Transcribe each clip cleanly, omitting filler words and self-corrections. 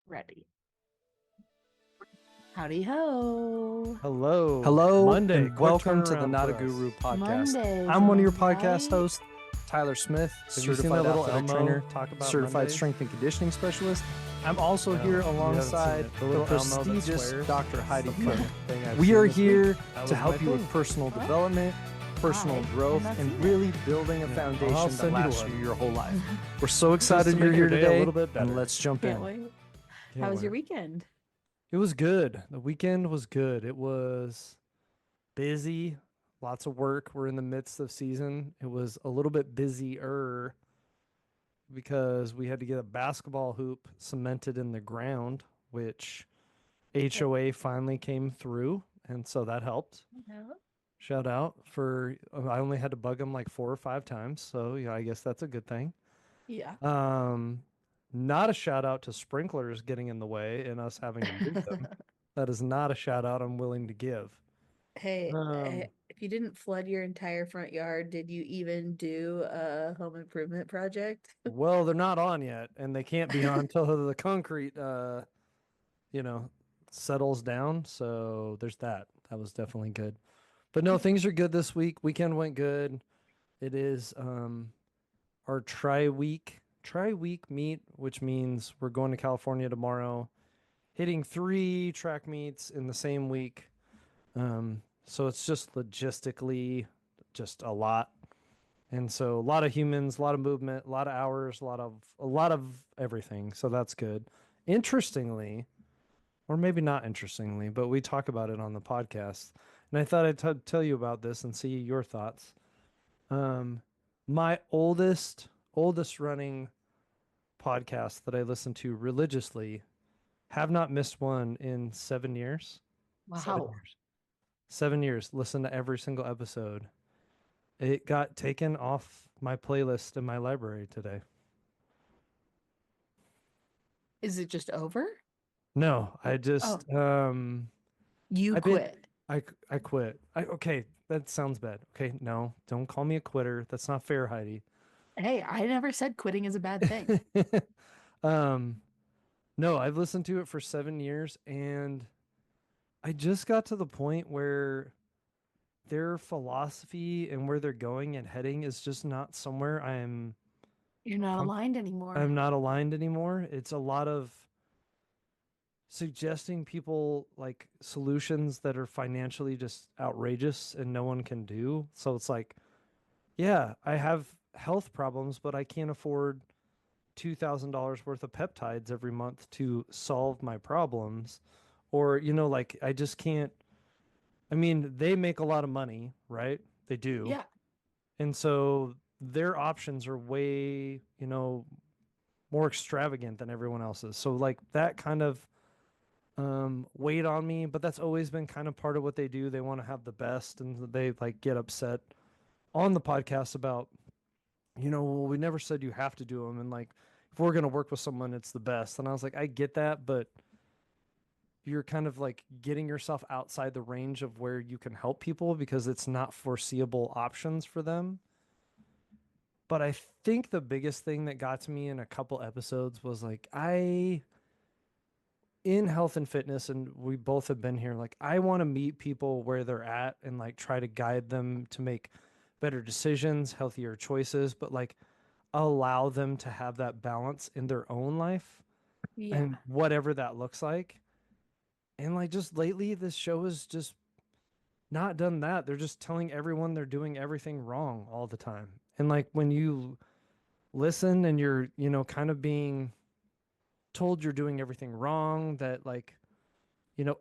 Ready. Howdy ho. Hello. Hello, Monday. and Quick welcome to the turnaround Not a for us. Guru podcast. Mondays, I'm one of your am I podcast right? hosts, Tyler Smith, Have you seen certified that little athletic Elmo trainer, talk about certified Mondays? strength and conditioning specialist. I'm also No, here you haven't seen alongside it. The the little Elmo that prestigious swears. Dr. Heidi It's the Tyler. funniest thing I've We seen are this week. here That to was help my you with thing. personal What? development, personal Hi, growth, I've not and seen really building a Yeah, I'll foundation that send you lasts one. you your whole life. We're so excited to you're make here your day a today, little bit and better. let's jump Can't in. wait. Can't How was your wait. weekend? It was good. The weekend was good. It was busy, lots of work. We're in the midst of season. It was a little bit busier because we had to get a basketball hoop cemented in the ground, which HOA finally came through, and so that helped. No. Shout out for I only had to bug them like 4 or 5 times, so yeah, I guess that's a good thing. Yeah. Not a shout out to sprinklers getting in the way and us having to move them. That is not a shout out I'm willing to give. Hey, Um, if you didn't flood your entire front yard, did you even do a home improvement project? well, they're not on yet, and they can't be on until the concrete, you know, settles down. So there's that. That was definitely good. But no, things are good this week. Weekend went good. It is our tri week meet, which means we're going to California tomorrow, hitting 3 track meets in the same week. So it's just logistically just a lot. And so a lot of humans, a lot of movement, a lot of hours, a lot of everything. So that's good. Interestingly, or maybe not interestingly, but we talk about it on the podcast. And I thought I'd tell you about this and see your thoughts. Um, my oldest running podcast that I listen to religiously have not missed one in 7 years. Seven Wow. years. 7 years. Listen to every single episode. It got taken off my playlist in my library today. Is it just over? No, I just You I've been quit. I quit. Okay, that sounds bad. Okay, no, don't call me a quitter. That's not fair, Heidi. Hey, I never said quitting is a bad thing. um no, I've listened to it for 7 years, and I just got to the point where their philosophy and where they're going and heading is just not somewhere You're not com- aligned anymore. I'm not aligned anymore. It's a lot of suggesting people like solutions that are financially just outrageous and no one can do. So it's like, yeah, I have health problems, but I can't afford $2,000 worth of peptides every month to solve my problems. Or, like I just can't. I mean, they make a lot of money, right? They do. Yeah. And so their options are way, more extravagant than everyone else's. So like that kind of weighed on me, but that's always been kind of part of what they do. They want to have the best, and they like get upset on the podcast about, well, we never said you have to do them, and like if we're gonna work with someone, it's the best. And I was like, I get that, but you're kind of like getting yourself outside the range of where you can help people because it's not foreseeable options for them. But I think the biggest thing that got to me in a couple episodes was like, in health and fitness, and we both have been here, like I want to meet people where they're at and like try to guide them to make better decisions, healthier choices, but like allow them to have that balance in their own life Yeah. and whatever that looks like. And like just lately this show has just not done that. They're just telling everyone they're doing everything wrong all the time. And like when you listen and you're, kind of being told you're doing everything wrong, that like,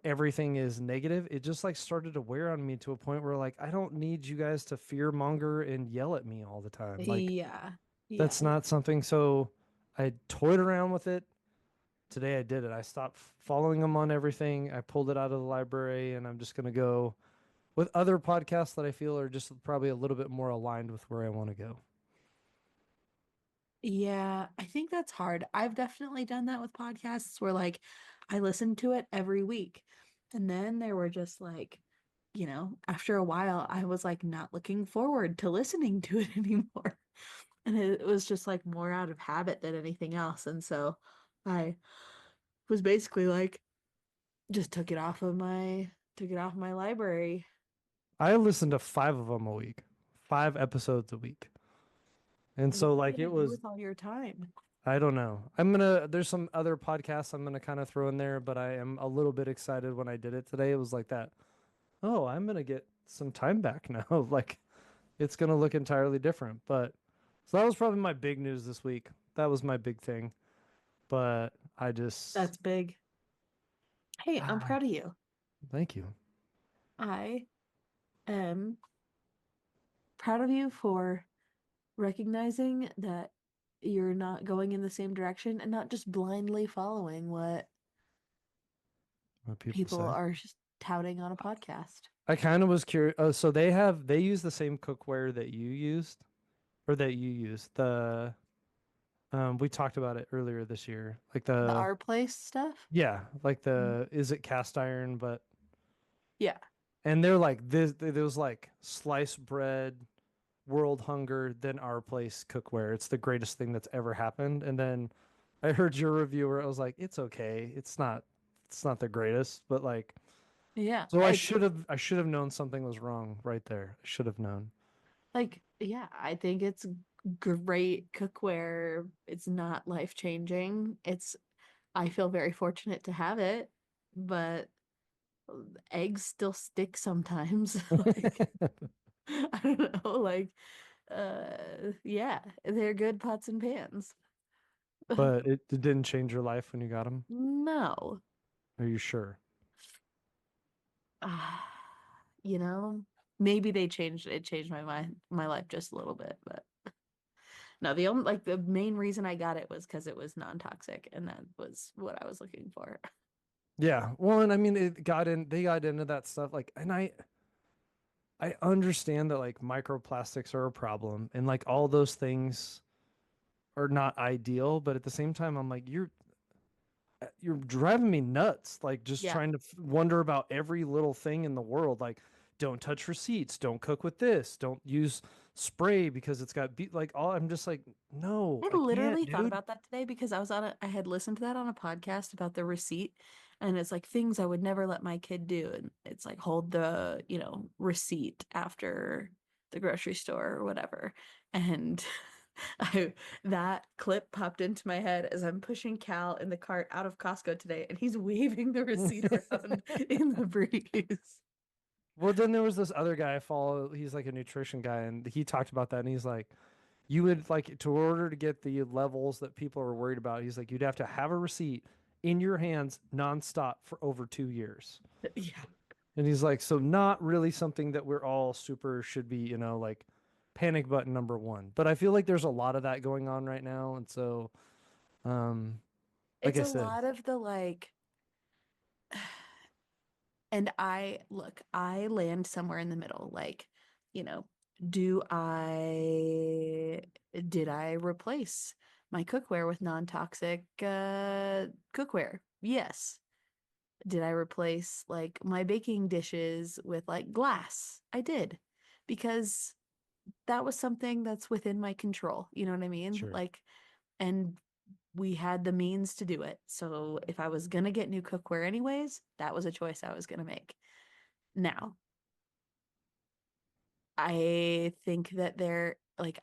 everything is negative, it just like started to wear on me to a point where like I don't need you guys to fear monger and yell at me all the time. Like Yeah. Yeah. that's not something. So I toyed around with it. Today I did it. I stopped following them on everything. I pulled it out of the library, and I'm just going to go with other podcasts that I feel are just probably a little bit more aligned with where I want to go. Yeah, I think that's hard. I've definitely done that with podcasts where like I listened to it every week. And then there were just like, after a while I was like not looking forward to listening to it anymore. And it was just like more out of habit than anything else. And so I was basically like just took it off my library. I listen to 5 of them a week, 5 episodes a week. And What so are you like it gonna do was, with all your time? I don't know. There's some other podcasts I'm gonna kind of throw in there, but I am a little bit excited when I did it today. It was like that. Oh, I'm gonna get some time back now. Like it's gonna look entirely different. But so that was probably my big news this week. That was my big thing. But I just, That's big. Hey, I'm proud of you. thank you. I am proud of you for recognizing that you're not going in the same direction and not just blindly following what What people people say. are just touting on a podcast. I kind of was curious. So they use the same cookware that you used or that you used. We talked about it earlier this year. Like The Our Place stuff? yeah, like Mhm. is it cast iron, but Yeah. and they're like this, there was like sliced bread, world hunger, then our place cookware. It's the greatest thing that's ever happened. And then I heard your review where I was like, it's okay. It's not the greatest, but like, Yeah. so I should have known something was wrong right there. I should have known. Yeah, I think it's great cookware. It's not life-changing. I feel very fortunate to have it, but eggs still stick sometimes. Like, I don't know, like, yeah, they're good pots and pans. But it didn't change your life when you got them. No. Are you sure? Ah, you know, maybe it changed my life just a little bit, but no, the main reason I got it was because it was non-toxic, and that was what I was looking for. Yeah. Well, and I mean, they got into that stuff like, and I understand that like microplastics are a problem and like all those things are not ideal, but at the same time, I'm like, you're driving me nuts. Like just Yeah, trying to wonder about every little thing in the world. Like, don't touch receipts. Don't cook with this. Don't use spray because it's got like all. I'm just like, no, I I can't, literally thought dude. about that today because I had listened to that on a podcast about the receipt, and it's like things I would never let my kid do, and it's like hold the, receipt after the grocery store or whatever. And I that clip popped into my head as I'm pushing Cal in the cart out of Costco today, and he's waving the receipt around in the breeze. Well, then there was this other guy I follow. He's like a nutrition guy, and he talked about that. And he's like, you would like to order to get the levels that people are worried about. He's like, you'd have to have a receipt in your hands nonstop for over 2 years. Yeah. And he's like, so not really something that we're all super should be, like panic button number one. But I feel like there's a lot of that going on right now. And so, um, like It's I a said, lot of the like. And I land somewhere in the middle. Like, you know, do I did I replace my cookware with non-toxic cookware? Yes. Did I replace like my baking dishes with like glass? I did. Because that was something that's within my control. You know what I mean? sure. Like, and we had the means to do it. So if I was gonna get new cookware anyways, that was a choice I was gonna make. Now, I think that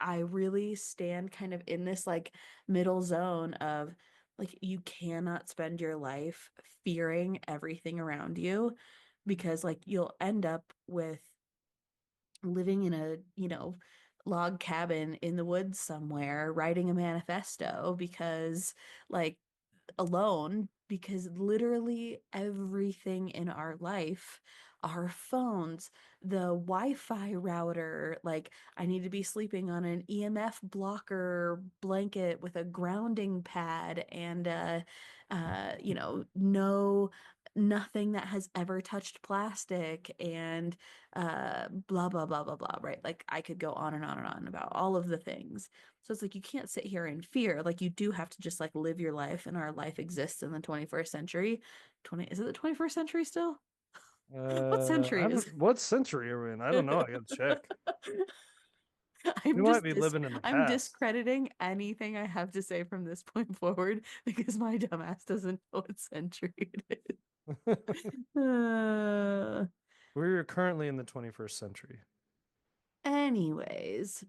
I really stand kind of in this like middle zone of like you cannot spend your life fearing everything around you because like you'll end up with living in a, log cabin in the woods somewhere writing a manifesto because like alone because literally everything in our life, our phones, the Wi-Fi router, like I need to be sleeping on an EMF blocker blanket with a grounding pad and no nothing that has ever touched plastic and blah blah blah blah blah, right? Like I could go on and on and on about all of the things. So it's like you can't sit here in fear. Like you do have to just like live your life, and our life exists in the 21st century. 20 is it the 21st century still? What I century is don't, what century are we in? I don't know. I gotta check. We might be living in the I'm past. discrediting anything I have to say from this point forward because my dumbass doesn't know what century it is. We're currently in the 21st century. Anyways,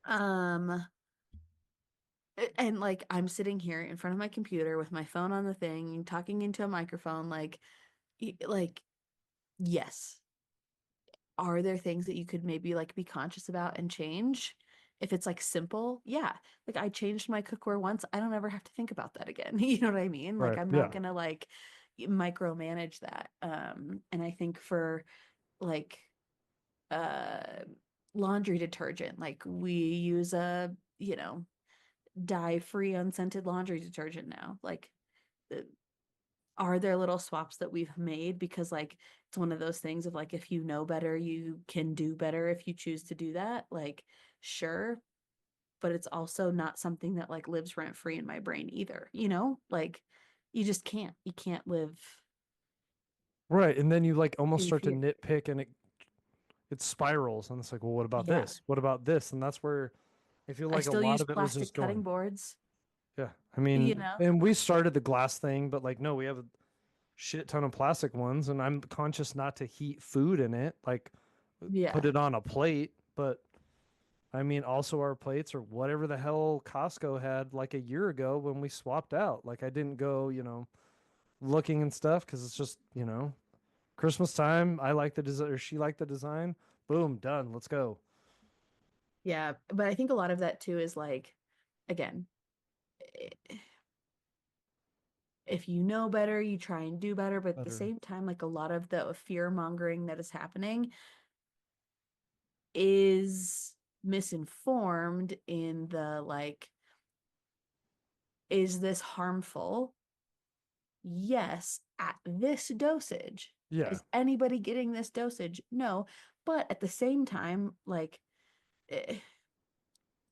um, and like I'm sitting here in front of my computer with my phone on the thing, talking into a microphone, like yes. Are there things that you could maybe like be conscious about and change? If it's like simple, yeah. Like I changed my cookware once. I don't ever have to think about that again. You know what I mean? Like Right. I'm not Yeah. gonna like micromanage that. And I think for like uh laundry detergent, like we use a, dye-free unscented laundry detergent now. Like are there little swaps that we've made because like it's one of those things of like if you know better you can do better if you choose to do that, like sure, but it's also not something that like lives rent free in my brain either, like you can't live Right. And then you like almost in start to fear. nitpick and it spirals and it's like, well, what about Yeah, this? What about this? And that's where I feel I like a still lot use of it was plastic just cutting going, boards, yeah. I you mean, know. and we started the glass thing, but like, no, we have a shit ton of plastic ones, and I'm conscious not to heat food in it, like put Yeah, it on a plate. But I mean, also our plates or whatever the hell Costco had like a year ago when we swapped out. Like I didn't go, looking and stuff because it's just, Christmas time. I like the design, or she liked the design. Boom, done. Let's go. yeah, but I think a lot of that too is like, again, if you know better, you try and do better. But at the Better. same time, like a lot of the fear mongering that is happening is misinformed in the like, is this harmful? Yes, at this dosage. Yeah. Is anybody getting this dosage? No. But at the same time, like, eh,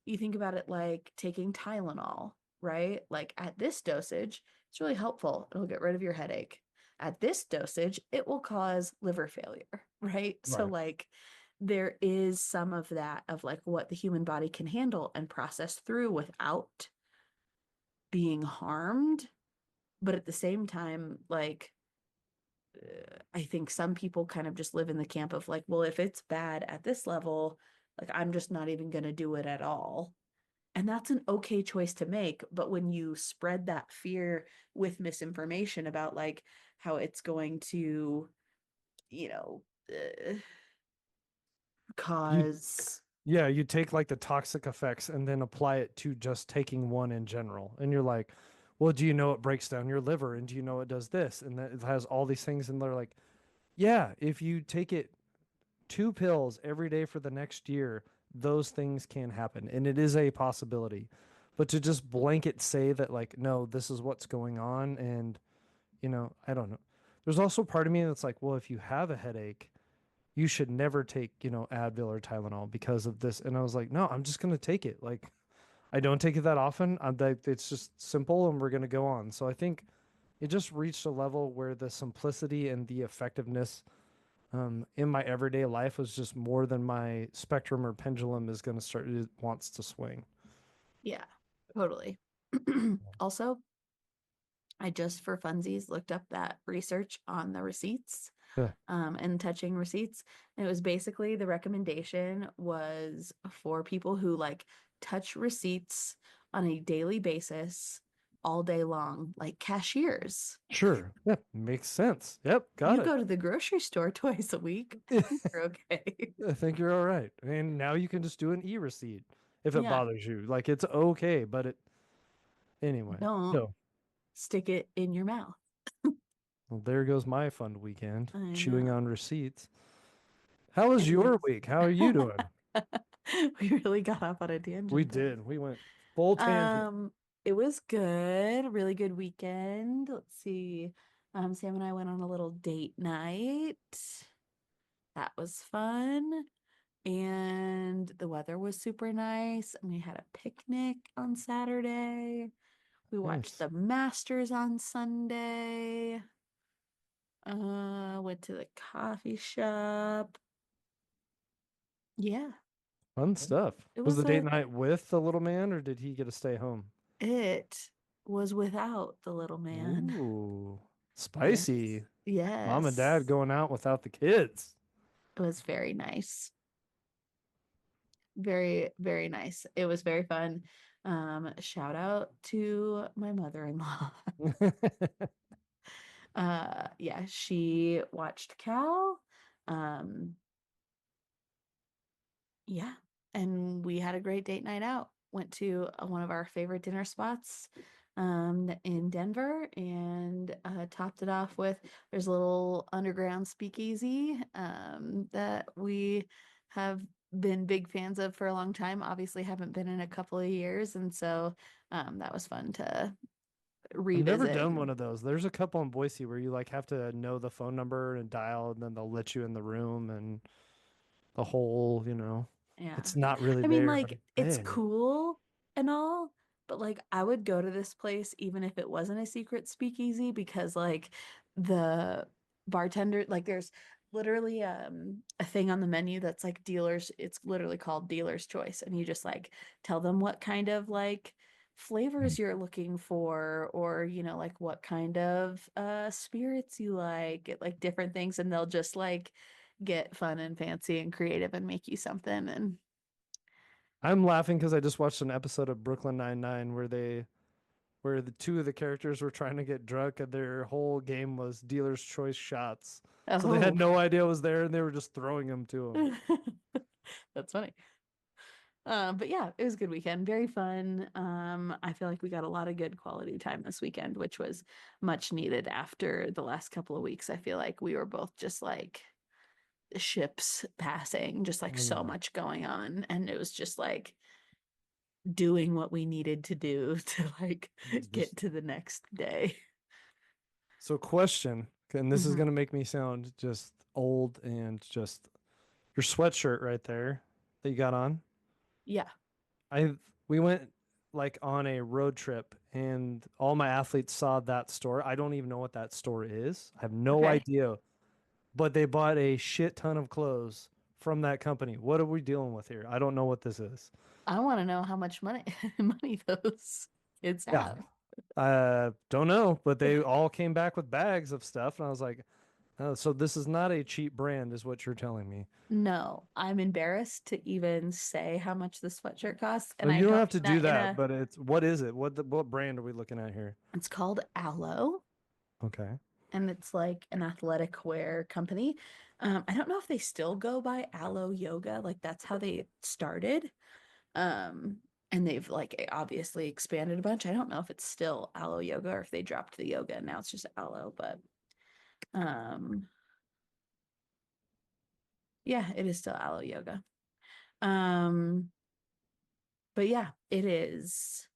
you think about it like taking Tylenol, right? Like at this dosage, it's really helpful. It'll get rid of your headache. At this dosage, it will cause liver failure, right? So, Right. like, there is some of that of like what the human body can handle and process through without being harmed. But at the same time, like, I think some people kind of just live in the camp of like, well, if it's bad at this level, like, I'm just not even going to do it at all. And that's an okay choice to make. But when you spread that fear with misinformation about like how it's going to, you know, You cause, Yeah, you take like the toxic effects and then apply it to just taking one in general. And you're like, well, do you know it breaks down your liver? And do you know it does this? And that it has all these things. And they're like, yeah, if you take it 2 pills every day for the next year, those things can happen. And it is a possibility. But to just blanket say that, like, no, this is what's going on. And, I don't know. There's also part of me that's like, well, if you have a headache, you should never take, Advil or Tylenol because of this. And I was like, no, I'm just going to take it. Like, I don't take it that often. It's just simple and we're going to go on. So I think it just reached a level where the simplicity and the effectiveness in my everyday life was just more than my spectrum or pendulum is going to start, it wants to swing. yeah, totally. Also, I just for funsies looked up that research on the receipts, Yeah. and touching receipts. And it was basically the recommendation was for people who like touch receipts on a daily basis all day long, like cashiers. Sure. Yeah. Makes sense. Yep. Got You it. go to the grocery store twice a week. You're okay. I think you're all right. And now you can just do an e-receipt if it Yeah. bothers you. Like it's okay, but anyway. Don't So, stick it in your mouth. well, there goes my fun weekend, I chewing know. on receipts. How was your Anyways, week? How are you doing? we really got off on a We tangent there. did. We went full tangent. Um, it was good, really good weekend. Let's see. Sam and I went on a little date night. That was fun. And the weather was super nice. And we had a picnic on Saturday. We watched Nice. the Masters on Sunday. Went to the coffee shop. Yeah. Fun stuff. It Was was the date night with the little man, or did he get to stay home? it was without the little man. Ooh, Yes. spicy. Mom and dad Yes. going out without the kids. It was very nice. Very, very nice. It was very fun. Shout out to my mother-in-law. Yeah, she watched Cal. Um, yeah, and we had a great date night out. Went to one of our favorite dinner spots in Denver and topped it off with there's a little underground speakeasy that we have been big fans of for a long time. Obviously, haven't been in a couple of years, and so that was fun to I've never revisit. done one of those. There's a couple in Boise where you like have to know the phone number and dial, and then they'll let you in the room and the whole, Yeah. it's not really I mean, there, but like, it's it's there. cool and all, but like, I would go to this place even if it wasn't a secret speakeasy because, like, the bartender, like, there's literally a thing on the menu that's like dealers, it's literally called dealer's choice. And you just like tell them what kind of like flavors you're looking for, or, like what kind of spirits you like different things, and they'll just like get fun and fancy and creative and make you something. And I'm laughing because I just watched an episode of Brooklyn Nine-Nine where the two of the characters were trying to get drunk and their whole game was dealer's choice shots. So they had oh, no idea it was there and they were just throwing them to them. that's funny. But yeah, it was a good weekend, very fun. I feel like we got a lot of good quality time this weekend, which was much needed after the last couple of weeks. I feel like we were both just like ships passing, just like I so know. much going on, and it was just like doing what we needed to do to like Just get to the next day. so question, and this is Mhm. gonna make me sound just old and just your sweatshirt right there that you got on. Yeah. I we went like on a road trip and all my athletes saw that store. I don't even know what that store is. I have no Okay. idea, but they bought a shit ton of clothes from that company. What are we dealing with here? I don't know what this is. I want to know how much money money those kids Yeah. have. Don't know, but they all came back with bags of stuff, and I was like, oh, so this is not a cheap brand, is what you're telling me. No, I'm embarrassed to even say how much the sweatshirt costs, and Well, I you don't don't have mean to do that in that, a, but what is it? What brand are we looking at here? it's called Aloe, Okay. and it's like an athletic wear company. I don't know if they still go by Aloe Yoga, like that's how they started. Um, and they've like obviously expanded a bunch. I don't know if it's still Aloe Yoga or if they dropped the yoga and now it's just Aloe, but um, yeah, it is still Aloe Yoga. Um, but yeah, it is.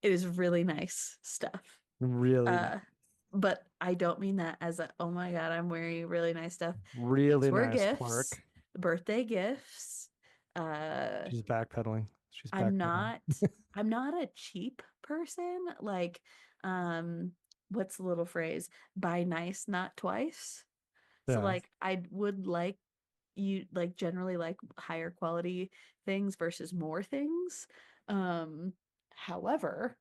It is really nice stuff. Really, Uh, but I don't mean that as a, oh my God, I'm wearing really nice stuff. These really were nice gifts, clerk. birthday gifts. Uh, She's backpedaling. She's I'm backpedaling. not, I'm not a cheap person. Like, um, what's the little phrase? Buy nice, not twice. So Yeah. like I would like you like generally like higher quality things versus more things. However,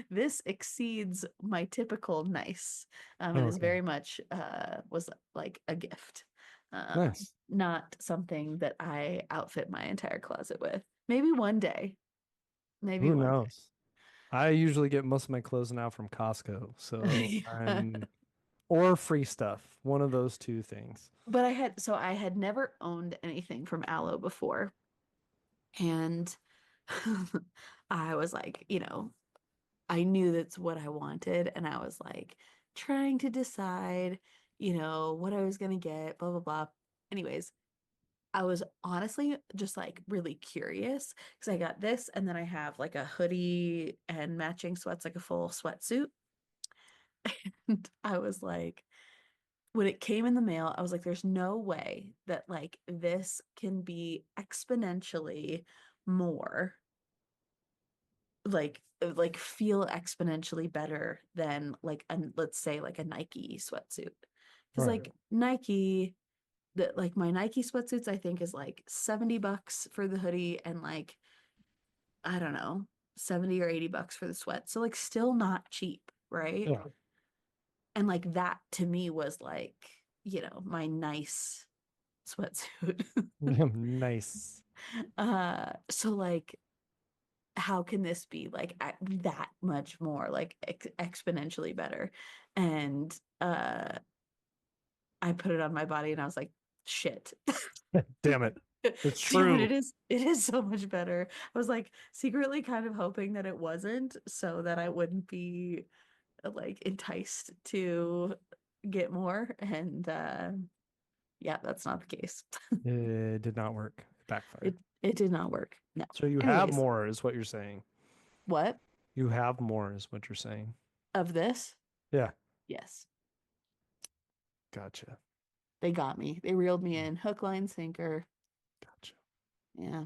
this exceeds my typical nice. Oh, It is okay. very much was like a gift. Nice. Not something that I outfit my entire closet with. Maybe one day. Maybe Who one knows? I usually get most of my clothes now from Costco, so day. Yeah. I'm or free stuff. One of those two things. But I had never owned anything from Aloe before. And I was like, I knew that's what I wanted. And I was like trying to decide, what I was going to get, blah, blah, blah. Anyways, I was honestly just like really curious because I got this and then I have like a hoodie and matching sweats, like a full sweatsuit. And I was like, when it came in the mail, I was like, there's no way that like this can be exponentially more like feel exponentially better than like let's say like a Nike sweatsuit Because Right. like Nike, like my Nike sweatsuits, I think is like $70 for the hoodie and like, I don't know, 70 or $80 for the sweat. So like still not cheap, right? Yeah. And like that to me was like, my nice sweatsuit. Nice. So like how can this be like that much more like exponentially better? And I put it on my body and I was like, shit. Damn it. It's Damn it, true. it is so much better. I was like secretly kind of hoping that it wasn't so that I wouldn't be like enticed to get more. And yeah, that's not the case. It did not work. It backfired. It did not work. No. So you have Anyways, more, is what you're saying. what You have more, is what you're saying. of this? Yeah. Yes. Gotcha. They got me. They reeled me in hook, line, sinker. Gotcha. Yeah.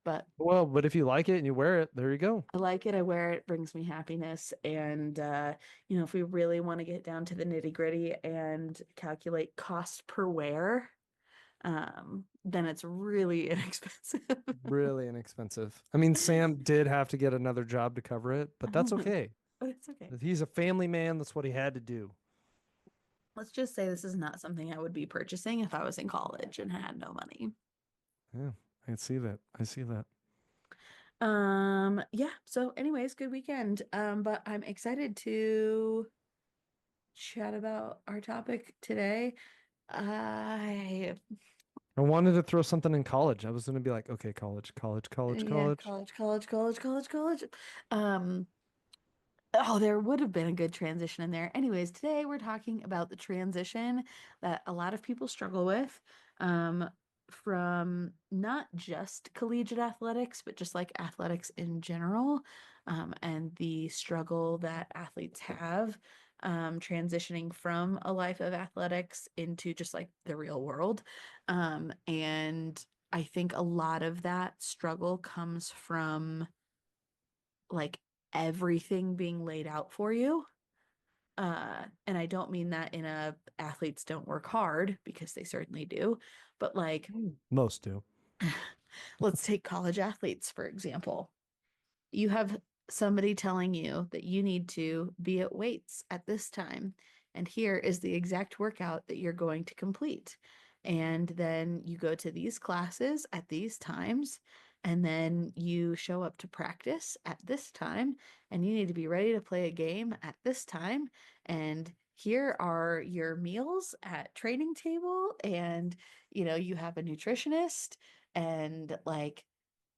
But Well, but if you like it and you wear it, there you go. I like it. I wear it. Brings me happiness. And, if we really want to get down to the nitty gritty and calculate cost per wear, then it's really inexpensive. Really inexpensive. I mean, Sam did have to get another job to cover it, but that's okay. But it's okay. He's a family man. That's what he had to do. Let's just say this is not something I would be purchasing if I was in college and had no money. Yeah, I see that. I see that. Yeah, so anyways, good weekend. But I'm excited to chat about our topic today. I I wanted to throw something in college. I was going to be like, okay, college, college, college, Yeah, college. college. Um, oh, there would have been a good transition in there. Anyways, today we're talking about the transition that a lot of people struggle with, um, from not just collegiate athletics, but just like athletics in general, and the struggle that athletes have, transitioning from a life of athletics into just like the real world. And I think a lot of that struggle comes from like everything being laid out for you. And I don't mean that in a athletes don't work hard because they certainly do, but like Most do. let's take college athletes, for example. You have somebody telling you that you need to be at weights at this time. And here is the exact workout that you're going to complete. And then you go to these classes at these times. And then you show up to practice at this time. And you need to be ready to play a game at this time. And here are your meals at training table. And, you have a nutritionist and like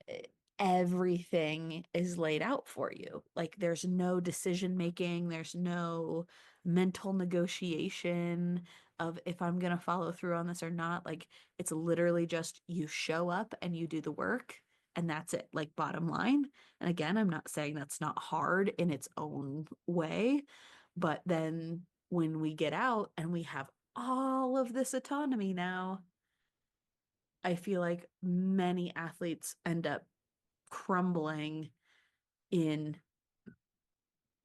eh, everything is laid out for you. Like there's no decision making, there's no mental negotiation of if I'm going to follow through on this or not. Like it's literally just you show up and you do the work and that's it, like bottom line. And again, I'm not saying that's not hard in its own way, but then when we get out and we have all of this autonomy now, I feel like many athletes end up crumbling in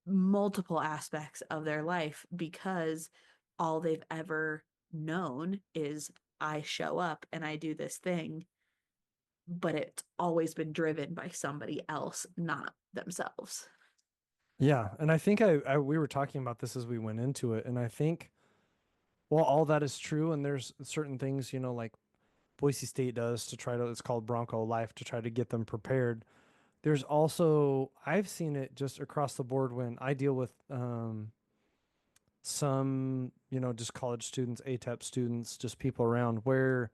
multiple aspects of their life because all they've ever known is I show up and I do this thing, but it's always been driven by somebody else, not themselves. Yeah. And I think we were talking about this as we went into it. And I think, well, all that is true. And there's certain things, like Boise State does to try to, it's called Bronco Life to try to get them prepared. There's also, I've seen it just across the board when I deal with some, just college students, ATEP students, just people around where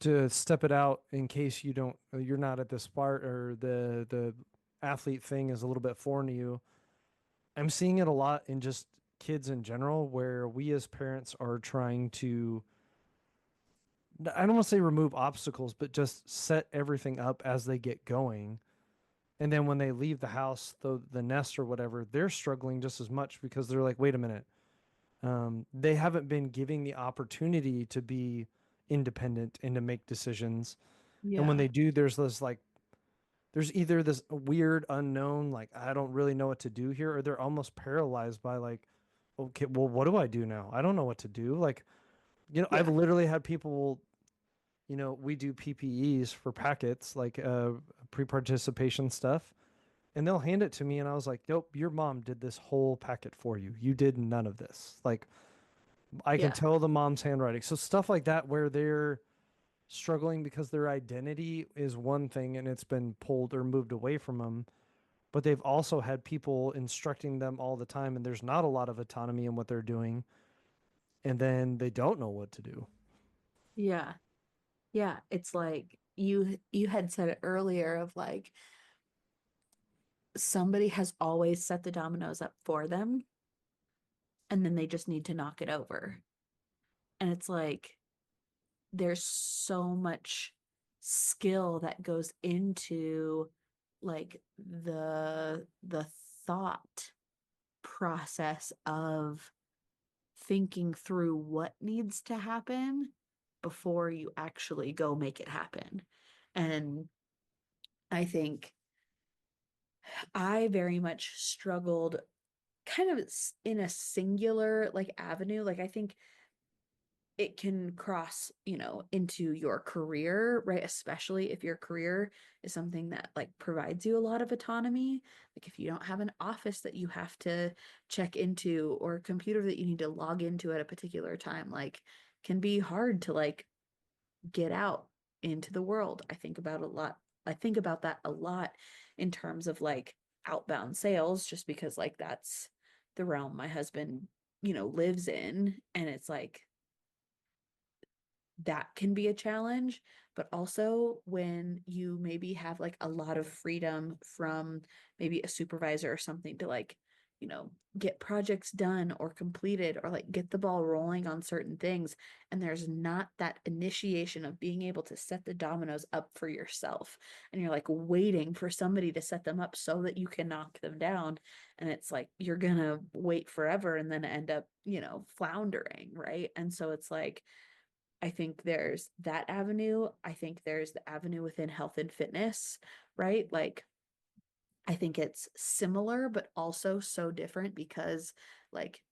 to step it out in case you're not at the spark or the athlete thing is a little bit foreign to you. I'm seeing it a lot in just kids in general where we as parents are trying to, I don't want to say remove obstacles, but just set everything up as they get going. And then when they leave the house, the nest or whatever, they're struggling just as much because they're like, wait a minute. They haven't been giving the opportunity to be independent and to make decisions. And when Yeah. they do, there's either this weird unknown, like, I don't really know what to do here, or they're almost paralyzed by like, okay, well, what do I do now? I don't know what to do. Like, I've Yeah. literally had people, we do PPEs for packets, like pre-participation stuff, and they'll hand it to me, and I was like, nope, your mom did this whole packet for you. You did none of this. Like, I can Yeah. tell the mom's handwriting. So stuff like that where they're struggling because their identity is one thing and it's been pulled or moved away from them, but they've also had people instructing them all the time, and there's not a lot of autonomy in what they're doing, and then they don't know what to do. Yeah. Yeah. It's like you had said it earlier of like somebody has always set the dominoes up for them and then they just need to knock it over. And it's like there's so much skill that goes into like the thought process of thinking through what needs to happen before you actually go make it happen. And I think I very much struggled kind of in a singular like avenue. Like I think it can cross, into your career, right? Especially if your career is something that like provides you a lot of autonomy. Like if you don't have an office that you have to check into or a computer that you need to log into at a particular time, like can be hard to like get out into the world. I think about a lot. I think about that a lot in terms of like outbound sales, just because like that's the realm my husband, lives in. And it's like that can be a challenge, but also when you maybe have like a lot of freedom from maybe a supervisor or something to like, get projects done or completed or like get the ball rolling on certain things. And there's not that initiation of being able to set the dominoes up for yourself. And you're like waiting for somebody to set them up so that you can knock them down. And it's like you're gonna wait forever and then end up, floundering, right? And so it's like, I think there's that avenue. I think there's the avenue within health and fitness, right? Like, I think it's similar, but also so different because, like,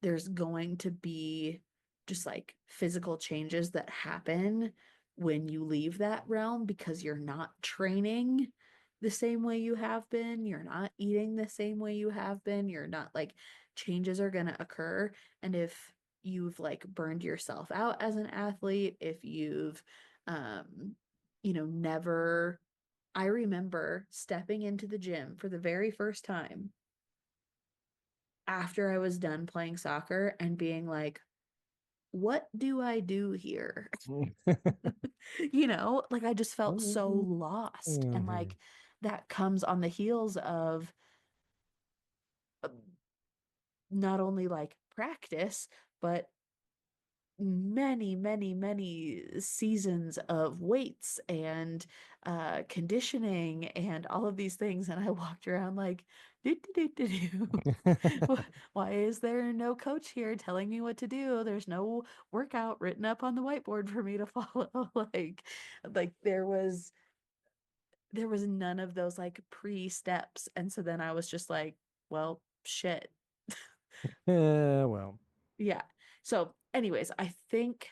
there's going to be just like physical changes that happen when you leave that realm because you're not training the same way you have been. You're not eating the same way you have been. You're not like changes are going to occur. And if you've like burned yourself out as an athlete, if you've, um, never, I remember stepping into the gym for the very first time after I was done playing soccer and being like, what do I do here? Like I just felt so lost. And Mhm. like that comes on the heels of uh, not only like practice, but many, many, many seasons of weights and conditioning and all of these things. And I walked around like, do, do, do, do, do. Why is there no coach here telling me what to do? There's no workout written up on the whiteboard for me to follow. Like there was none of those like pre-steps. And so then I was just like, well, shit. Yeah, well, Yeah. So anyways, I think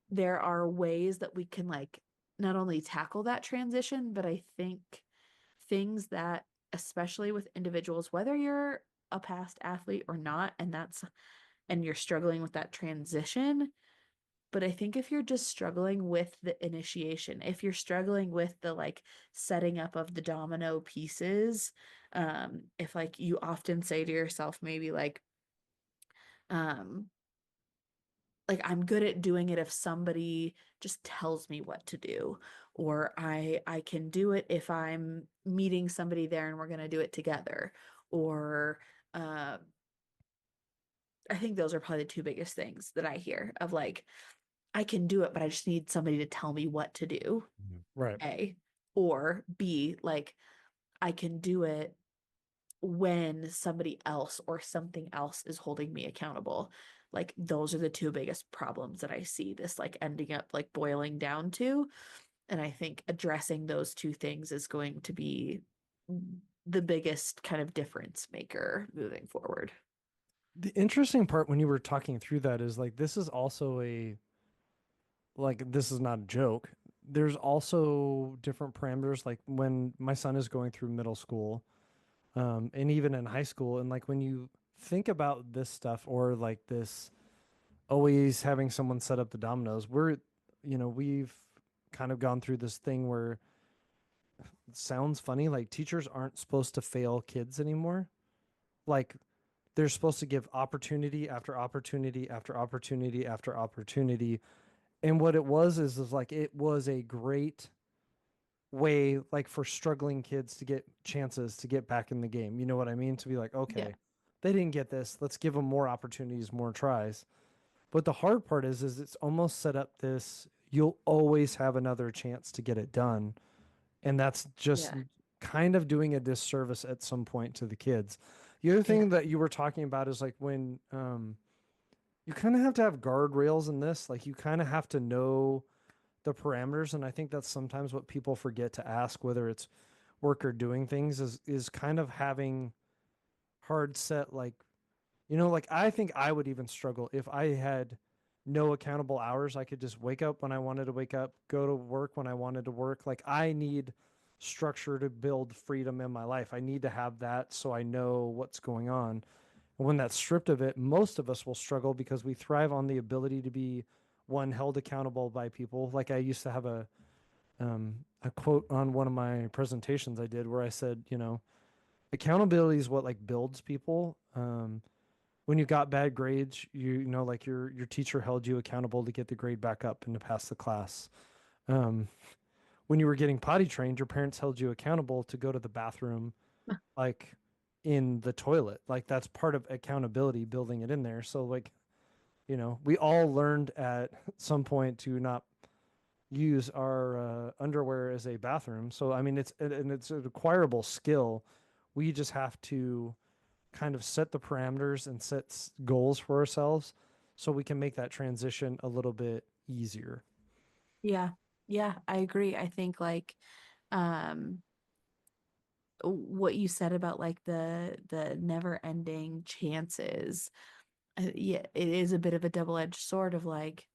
there are ways that we can like not only tackle that transition, but I think things that, especially with individuals, whether you're a past athlete or not, and you're struggling with that transition. But I think if you're just struggling with the initiation, if you're struggling with the like setting up of the domino pieces, if like you often say to yourself, maybe um, like I'm good at doing it if somebody just tells me what to do, or I can do it if I'm meeting somebody there and we're going to do it together, or uh I think those are probably the two biggest things that I hear of like I can do it but I just need somebody to tell me what to do. right. A, or B, like I can do it when somebody else or something else is holding me accountable. Like those are the two biggest problems that I see this like ending up like boiling down to. And I think addressing those two things is going to be the biggest kind of difference maker moving forward. The interesting part when you were talking through that is like this is also this is not a joke. There's also different parameters. Like when my son is going through middle school, and even in high school, and like when you think about this stuff or like this always having someone set up the dominoes, we've kind of gone through this thing where it sounds funny, like teachers aren't supposed to fail kids anymore. Like they're supposed to give opportunity after opportunity after opportunity after opportunity. And what it is like it was a great way like for struggling kids to get chances to get back in the game. You know what I mean? To be like, Yeah. okay, they didn't get this. Let's give them more opportunities, more tries. But the hard part is it's almost set up this you'll always have another chance to get it done. And that's just Yeah. kind of doing a disservice at some point to the kids. The other Yeah. thing that you were talking about is like when you kind of have to have guardrails in this. Like you kind of have to know the parameters, and I think that's sometimes what people forget to ask, whether it's work or doing things, is kind of having hard set like I think I would even struggle if I had no accountable hours. I could just wake up when I wanted to wake up, go to work when I wanted to work. Like I need structure to build freedom in my life. I need to have that so I know what's going on. And when that's stripped of it, most of us will struggle because we thrive on the ability to be one held accountable by people. Like I used to have a quote on one of my presentations I did where I said, accountability is what like builds people. When you got bad grades, like your teacher held you accountable to get the grade back up and to pass the class. Um, when you were getting potty trained, your parents held you accountable to go to the bathroom, like in the toilet. Like that's part of accountability, building it in there. So like, we all learned at some point to not use our underwear as a bathroom. So I mean, it's an acquirable skill. We just have to kind of set the parameters and set goals for ourselves so we can make that transition a little bit easier. Yeah. Yeah, I agree. I think like um what you said about like the never ending chances, yeah, it is a bit of a double-edged sword of like,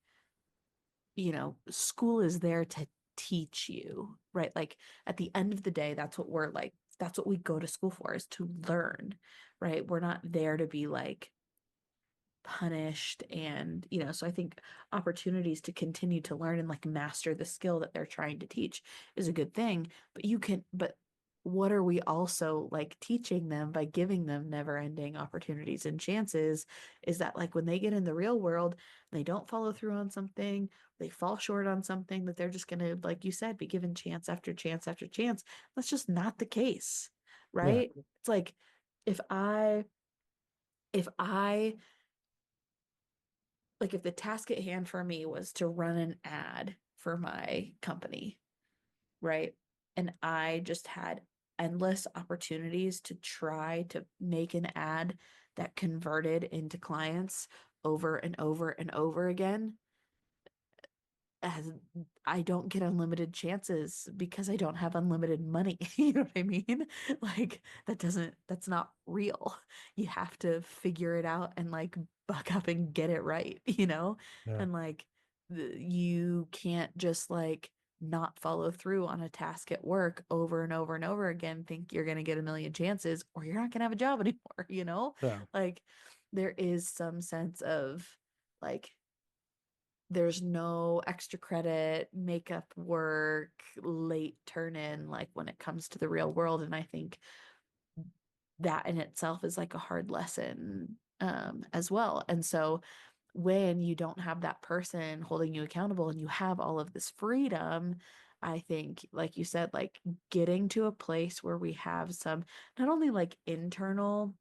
school is there to teach you, right? Like at the end of the day, that's what we go to school for, is to learn, right? We're not there to be like punished. And so I think opportunities to continue to learn and like master the skill that they're trying to teach is a good thing. But what are we also like teaching them by giving them never ending opportunities and chances? Is that like when they get in the real world, they don't follow through on something, they fall short on something, that they're just going to, like you said, be given chance after chance after chance? That's just not the case, Yeah. right? It's like if I if the task at hand for me was to run an ad for my company, right? And I just had endless opportunities to try to make an ad that converted into clients over and over and over again, as I don't get unlimited chances because I don't have unlimited money. You know what I mean? Like that's not real. You have to figure it out and like buck up and get it right, you know? Yeah. And like you can't just like not follow through on a task at work over and over and over again, think you're going to get a million chances, or you're not going to have a job anymore, you know? Yeah. Like there is some sense of like there's no extra credit, makeup work, late turn in, like when it comes to the real world. And I think that in itself is like a hard lesson as well. And so when you don't have that person holding you accountable and you have all of this freedom, I think, like you said, like getting to a place where we have some not only like internal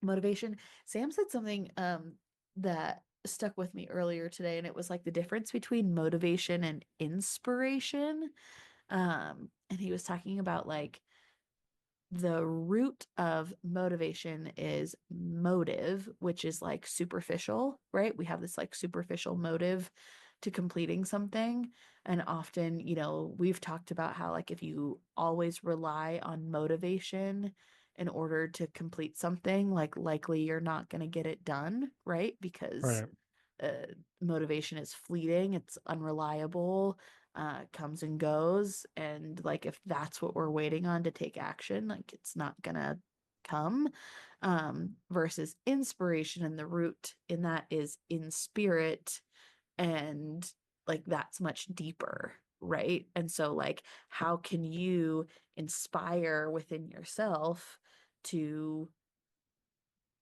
motivation. Sam said something that stuck with me earlier today, and it was like the difference between motivation and inspiration. And he was talking about like the root of motivation is motive, which is like superficial, right? We have this like superficial motive to completing something. And often, we've talked about how like if you always rely on motivation, in order to complete something, like likely you're not going to get it done, right? Because Right. motivation is fleeting, it's unreliable, comes and goes. And like if that's what we're waiting on to take action, like it's not gonna come. Versus inspiration, and the root in that is in spirit, and like that's much deeper, right? And so like how can you inspire within yourself to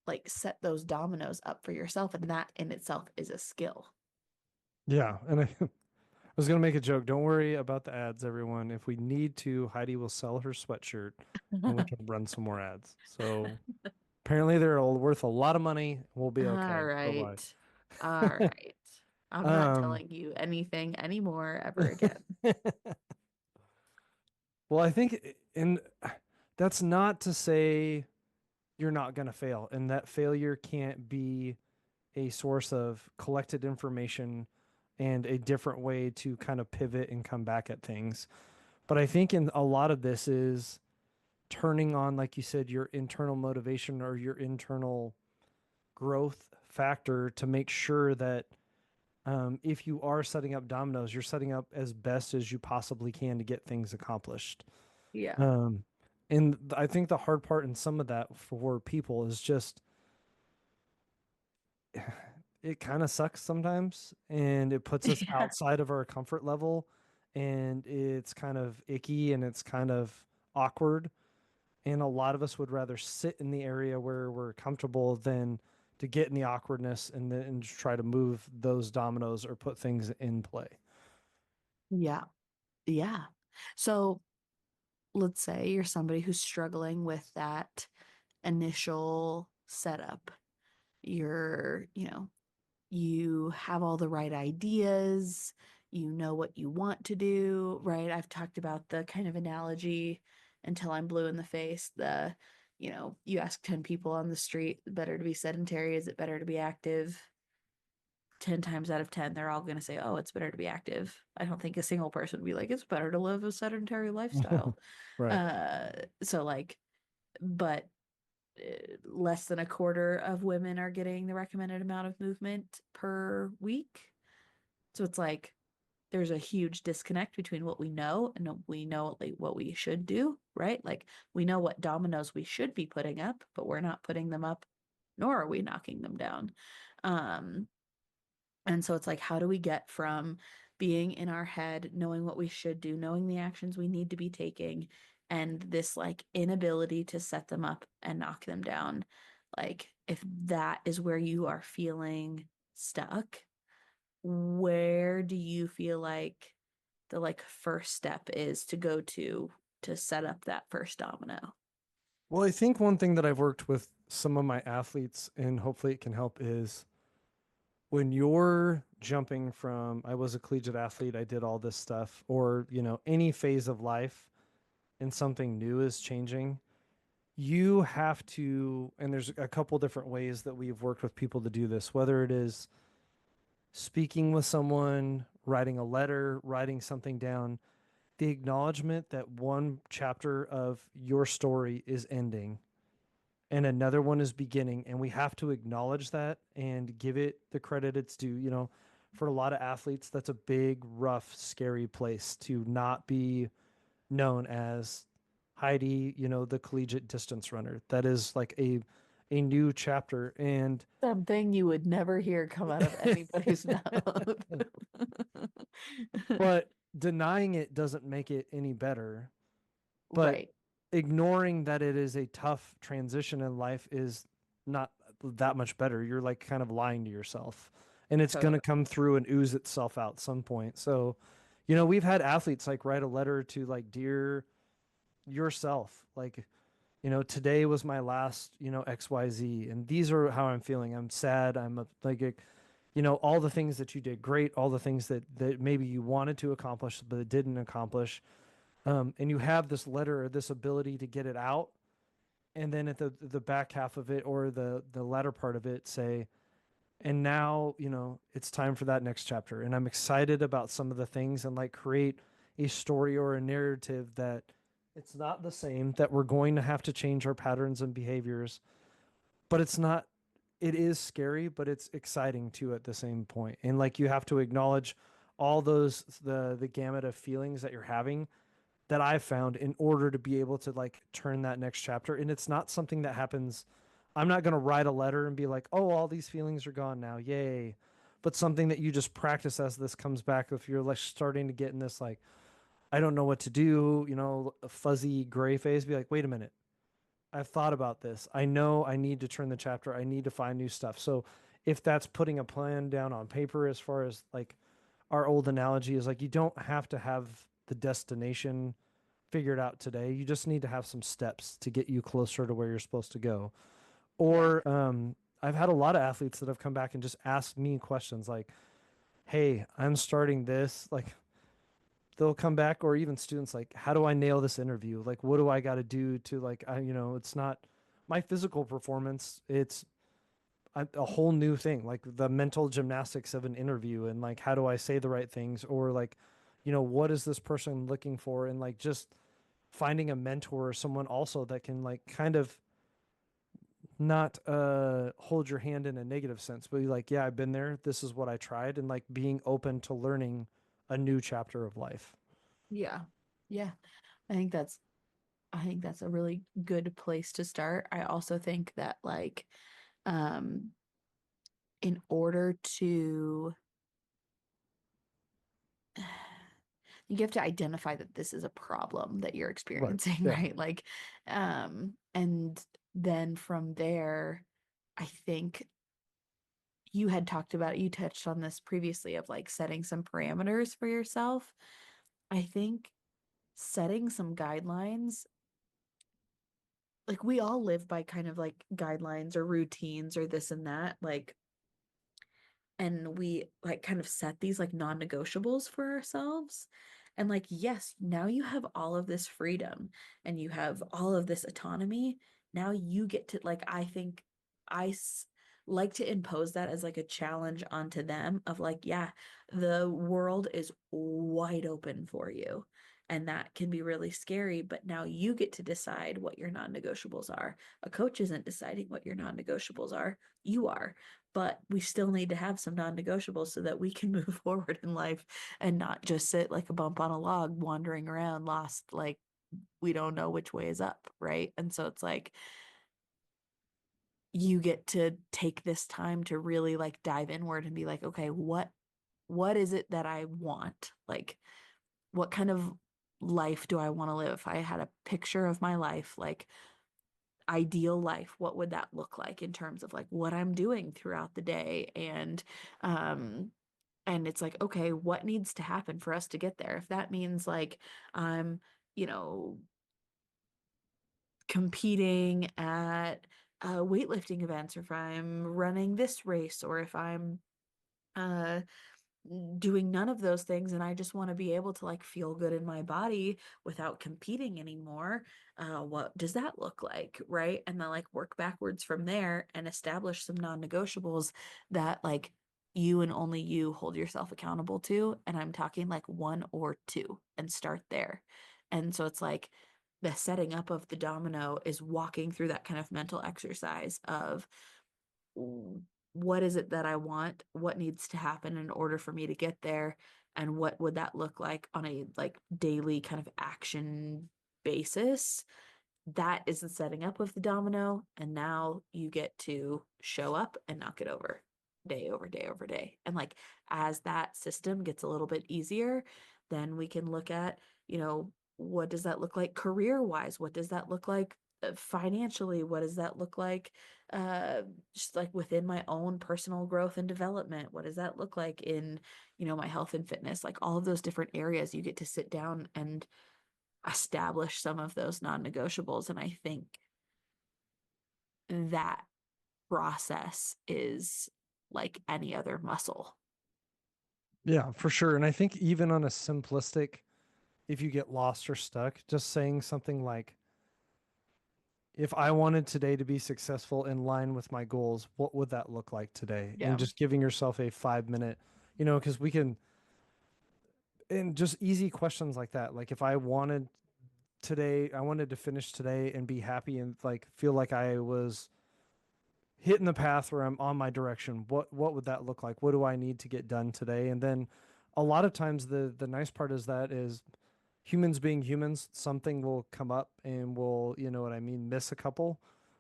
like set those dominoes up for yourself, and that in itself is a skill. Yeah. And I was going to make a joke. Don't worry about the ads, everyone. If we need to, Heidi will sell her sweatshirt and we can run some more ads. So apparently they're worth a lot of money. We'll be All okay. Bye right. All bye. right. I'm not telling you anything anymore ever again. Well, I think, and that's not to say you're not going to fail, and that failure can't be a source of collected information and a different way to kind of pivot and come back at things. But I think in a lot of this is turning on, like you said, your internal motivation or your internal growth factor to make sure that if you are setting up dominoes, you're setting up as best as you possibly can to get things accomplished. Yeah. Um, and I think the hard part in some of that for people is just it kind of sucks sometimes and it puts us Yeah. outside of our comfort level and it's kind of icky and it's kind of awkward. And a lot of us would rather sit in the area where we're comfortable than to get in the awkwardness and then try to move those dominoes or put things in play. Yeah. Yeah. So let's say you're somebody who's struggling with that initial setup. You're, you have all the right ideas, you know what you want to do, right? I've talked about the kind of analogy until I'm blue in the face. You ask 10 people on the street, better to be sedentary, is it better to be active? 10 times out of 10, they're all going to say, oh, it's better to be active. I don't think a single person would be like, it's better to live a sedentary lifestyle. Right. Uh, so, like, but less than a quarter of women are getting the recommended amount of movement per week. So it's like there's a huge disconnect between what we know and what we know like what we should do, right? Like we know what dominoes we should be putting up, but we're not putting them up, nor are we knocking them down. Um, and so it's like, how do we get from being in our head, knowing what we should do, knowing the actions we need to be taking, and this like inability to set them up and knock them down? Like, if that is where you are feeling stuck, where do you feel like the like first step is to go to set up that first domino? Well, I think one thing that I've worked with some of my athletes, and hopefully it can help, is when you're jumping from I was a collegiate athlete, I did all this stuff, or any phase of life and something new is changing, you have to, and there's a couple different ways that we've worked with people to do this, whether it is speaking with someone, writing a letter, writing something down, the acknowledgement that one chapter of your story is ending and another one is beginning, and we have to acknowledge that and give it the credit it's due. For a lot of athletes, that's a big, rough, scary place to not be known as Heidi, the collegiate distance runner. That is like a new chapter. And Something you would never hear come out of anybody's mouth. but denying it doesn't make it any better. But Right. ignoring that it is a tough transition in life is not that much better. You're like kind of lying to yourself. And it's going to Totally. come through and ooze itself out some point. So, we've had athletes like write a letter to like dear yourself, like, today was my last, XYZ, and these are how I'm feeling. I'm sad. All the things that you did great, all the things that maybe you wanted to accomplish, but it didn't accomplish. And you have this letter or this ability to get it out. And then at the back half of it or the latter part of it, say, and now, it's time for that next chapter. And I'm excited about some of the things and like create a story or a narrative that It's not the same, that we're going to have to change our patterns and behaviors, but it's not, it is scary, but it's exciting too at the same point. And like you have to acknowledge all those the gamut of feelings that you're having that I've found in order to be able to like turn that next chapter. And it's not something that happens. I'm not going to write a letter and be like, "Oh, all these feelings are gone now. Yay." But something that you just practice as this comes back. If you're like starting to get in this like, I don't know what to do, a fuzzy gray phase, be like, "Wait a minute. I've thought about this. I know I need to turn the chapter. I need to find new stuff." So if that's putting a plan down on paper, as far as like our old analogy is like, you don't have to have the destination figured out today. You just need to have some steps to get you closer to where you're supposed to go. Yeah. Or I've had a lot of athletes that have come back and just asked me questions like, "Hey, I'm starting this." Like they'll come back, or even students like, "How do I nail this interview? Like, what do I got to do to like, it's not my physical performance. It's a whole new thing, like the mental gymnastics of an interview, and like, how do I say the right things, or like, what is this person looking for?" And like, just finding a mentor or someone also that can like kind of not hold your hand in a negative sense, but be like, "Yeah, I've been there. This is what I tried," and like being open to learning a new chapter of life. Yeah. Yeah. I think that's I think that's a really good place to start. I also think that like um in order to you have to identify that this is a problem that you're Right. experiencing, Yeah. right? Like and then from there I think you touched on this previously of like setting some parameters for yourself. I think setting some guidelines, like we all live by kind of like guidelines or routines or this and that, like, and we like kind of set these like non-negotiables for ourselves. And like, yes, now you have all of this freedom and you have all of this autonomy. Now you get to like, I think I like to impose that as like a challenge onto them of like, yeah, the world is wide open for you. And that can be really scary, but now you get to decide what your non-negotiables are. A coach isn't deciding what your non-negotiables are. You are, but we still need to have some non-negotiables so that we can move forward in life and not just sit like a bump on a log wandering around lost, like we don't know which way is up, right? And so it's like you get to take this time to really like dive inward and be like, okay, what is it that I want? Like what kind of life do I want to live? If I had a picture of my life, like ideal life, what would that look like in terms of like what I'm doing throughout the day? And it's like, okay, what needs to happen for us to get there? If that means like I'm, you know, competing at weightlifting events, or if I'm running this race, or if I'm uh doing none of those things and I just want to be able to like feel good in my body without competing anymore, what does that look like, right? And then like work backwards from there and establish some non-negotiables that like you and only you hold yourself accountable to, and I'm talking like one or two, and start there. And so it's like the setting up of the domino is walking through that kind of mental exercise of what is it that I want? What needs to happen in order for me to get there? And what would that look like on a like daily kind of action basis? That is the setting up of the domino. And now you get to show up and knock it over day over day over day. And like as that system gets a little bit easier, then we can look at, what does that look like career wise? What does that look like financially? What does that look like uh just like within my own personal growth and development? What does that look like in, my health and fitness? Like all of those different areas, you get to sit down and establish some of those non-negotiables. And I think that process is like any other muscle. Yeah, for sure. And I think even on a simplistic, if you get lost or stuck, just saying something like, if I wanted today to be successful in line with my goals, what would that look like today? And Yeah. just giving yourself a 5 minute, because we can, and just easy questions like that. Like if I wanted today. I wanted to finish today and be happy and like feel like I was hitting the path where I'm on my direction. What would that look like? What do I need to get done today? And then a lot of times the nice part is humans being humans, something will come up and we'll, you know what I mean, miss a couple,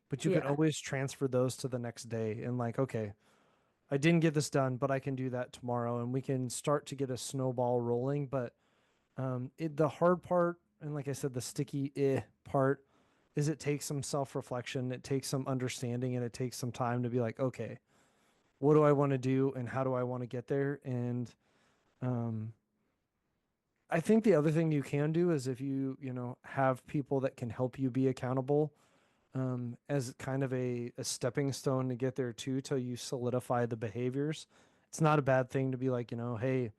but you can Yeah. always transfer those to the next day and like, okay, I didn't get this done, but I can do that tomorrow and we can start to get a snowball rolling. But the hard part, and like I said, the sticky part is it takes some self-reflection, it takes some understanding, and it takes some time to be like, okay, what do I want to do and how do I want to get there? And um, I think the other thing you can do is if you know, have people that can help you be accountable as kind of a stepping stone to get there too, till you solidify the behaviors. It's not a bad thing to be like, you know, hey,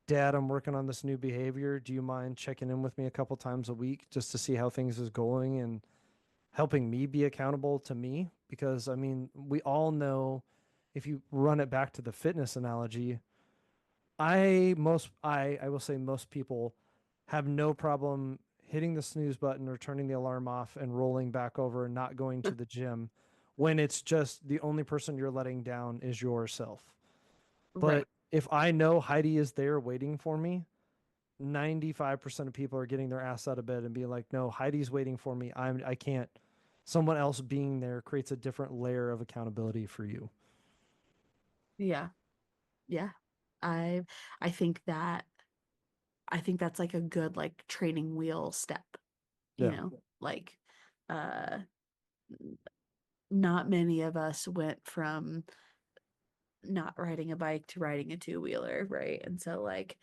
Dad, I'm working on this new behavior. Do you mind checking in with me a couple times a week just to see how things is going and helping me be accountable to me? Because I mean, we all know if you run it back to the fitness analogy, I will say most people have no problem hitting the snooze button or turning the alarm off and rolling back over and not going to the gym when it's just the only person you're letting down is yourself. Right. But if I know Heidi is there waiting for me, 95% of people are getting their ass out of bed and being like, no, Heidi's waiting for me. I can't. Someone else being there creates a different layer of accountability for you. Yeah. Yeah. I I think that I think that's like a good like training wheel step, you Yeah. know, like uh not many of us went from not riding a bike to riding a two-wheeler, right? And so like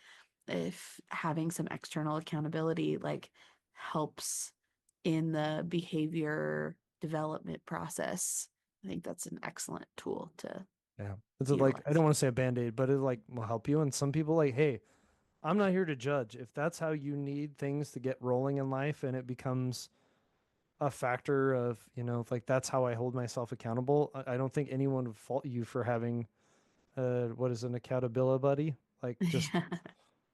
if having some external accountability like helps in the behavior development process, I think that's an excellent tool to Yeah. It's like, I utilize. don't want to say a band-aid, but it like will help you. And some people like, hey, I'm not here to judge. If that's how you need things to get rolling in life and it becomes a factor of, you know, like that's how I hold myself accountable. I don't think anyone would fault you for having what is an accountability buddy? Like just Yeah.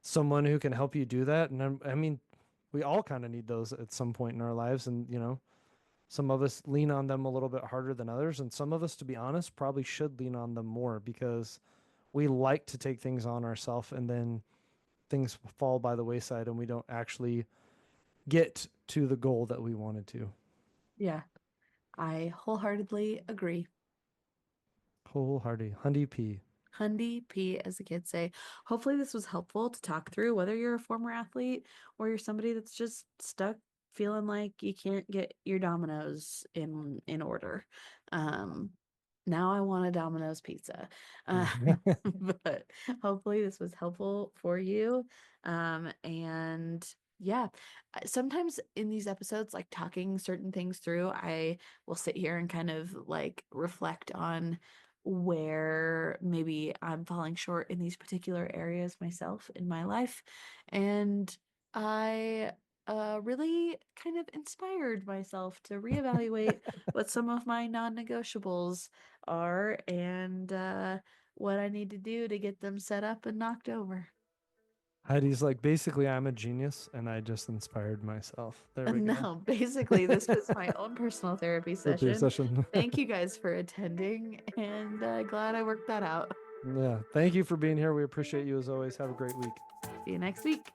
someone who can help you do that. And I mean, we all kind of need those at some point in our lives. And, you know, some of us lean on them a little bit harder than others. And some of us, to be honest, probably should lean on them more because we like to take things on ourselves and then things fall by the wayside and we don't actually get to the goal that we wanted to. Yeah. I wholeheartedly agree. Wholehearted. Hundy P. Hundy P, as the kids say. Hopefully, this was helpful to talk through whether you're a former athlete or you're somebody that's just stuck feeling like you can't get your dominoes in order. Um, now I want a Domino's pizza. Uh, but hopefully, this was helpful for you. And yeah, sometimes in these episodes, like talking certain things through, I will sit here and kind of like reflect on where maybe I'm falling short in these particular areas myself in my life. And I really kind of inspired myself to reevaluate what some of my non-negotiables are and what I need to do to get them set up and knocked over. Heidi's like, basically, I'm a genius and I just inspired myself. There we go. No, basically, this was my own personal therapy Therapy session. session. Thank you guys for attending, and glad I worked that out. Yeah. Thank you for being here. We appreciate you as always. Have a great week. See you next week.